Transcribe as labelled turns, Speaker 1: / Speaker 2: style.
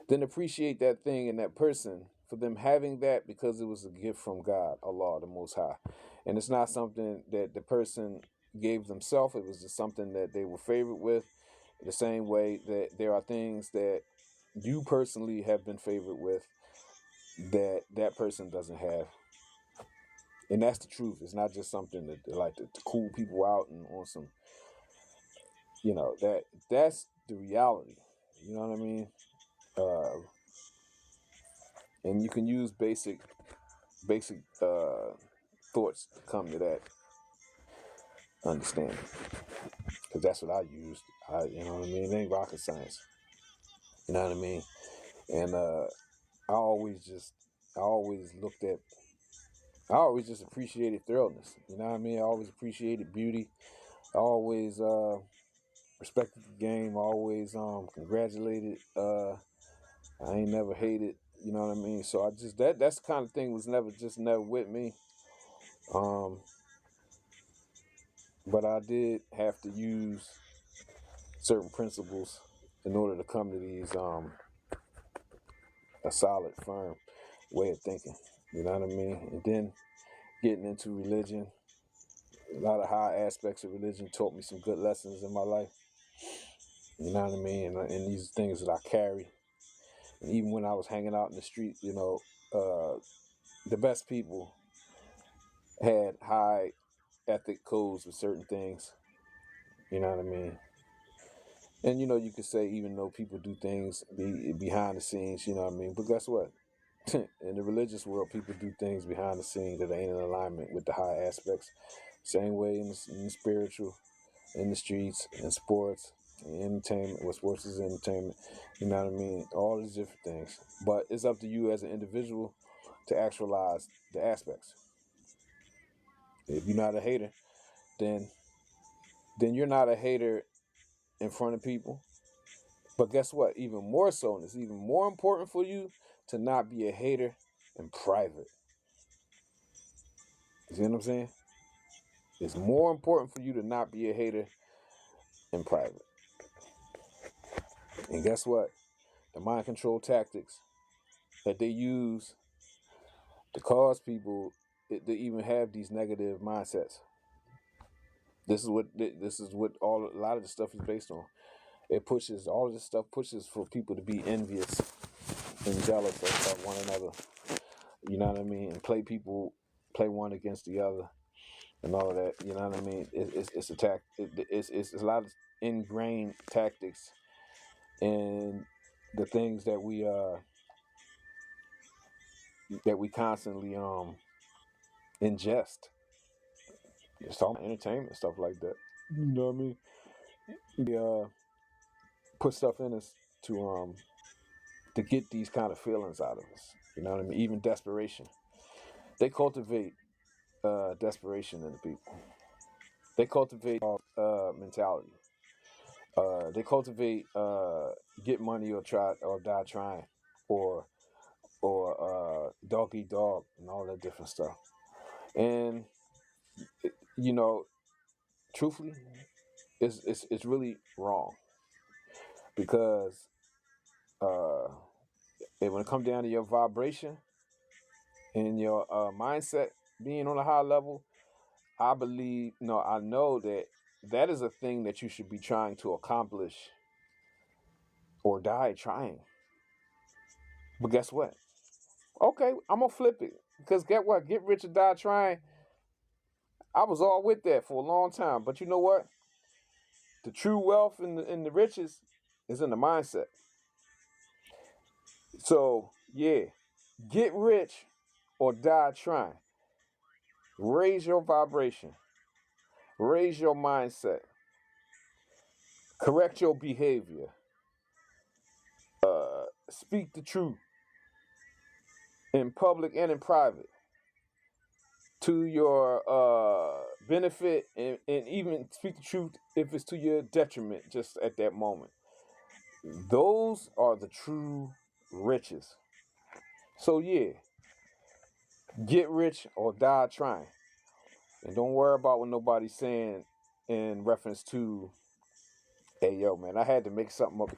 Speaker 1: then appreciate that thing and that person for them having that, because it was a gift from God, Allah, the Most High. And it's not something that the person gave themselves. It was just something that they were favored with. The same way that there are things that you personally have been favored with that that person doesn't have. And that's the truth. It's not just something that like to cool people out and on some, that's the reality. You know what I mean? And you can use basic thoughts to come to that understanding, because that's what I used. You know what I mean? It ain't rocket science. You know what I mean? And I always just appreciated thoroughness. You know what I mean? I always appreciated beauty. I always respected the game. I always congratulated. I ain't never hated. You know what I mean? So I just that's the kind of thing was never with me. But I did have to use certain principles in order to come to these a solid, firm way of thinking. You know what I mean? And then getting into religion, a lot of high aspects of religion taught me some good lessons in my life. You know what I mean? And these things that I carry. And even when I was hanging out in the street, the best people had high ethic codes with certain things. You know what I mean? And you could say, even though people do things behind the scenes, you know what I mean? But guess what? In the religious world, people do things behind the scenes that ain't in alignment with the high aspects. Same way in the spiritual, in the streets, in sports, in entertainment. What sports is entertainment. You know what I mean? All these different things. But it's up to you as an individual to actualize the aspects. If you're not a hater, then you're not a hater in front of people. But guess what? Even more so, and it's even more important for you to not be a hater in private. You see what I'm saying? It's more important for you to not be a hater in private. And guess what? The mind control tactics that they use to cause people to even have these negative mindsets. This is what a lot of the stuff is based on. All of this stuff pushes for people to be envious and jealous of one another. You know what I mean? And play one against the other, and all of that. You know what I mean? It's a lot of ingrained tactics in the things that we constantly ingest. It's all entertainment stuff like that. You know what I mean? We put stuff in us to get these kind of feelings out of us. You know what I mean? Even desperation. They cultivate desperation in the people. They cultivate mentality. They cultivate get money or die trying, or dog eat dog, and all that different stuff. And truthfully, it's really wrong, because when it comes down to your vibration and your mindset being on a high level, I know that is a thing that you should be trying to accomplish or die trying. But guess what? Okay, I'm gonna flip it, because get what? Get rich or die trying. I was all with that for a long time, but you know what? The true wealth and the riches is in the mindset. So yeah, get rich or die trying. Raise your vibration. Raise your mindset. Correct your behavior. Speak the truth in public and in private, to your benefit, and even speak the truth if it's to your detriment just at that moment. Those are the true riches. So yeah, get rich or die trying. And don't worry about what nobody's saying in reference to, hey yo man, I had to make something up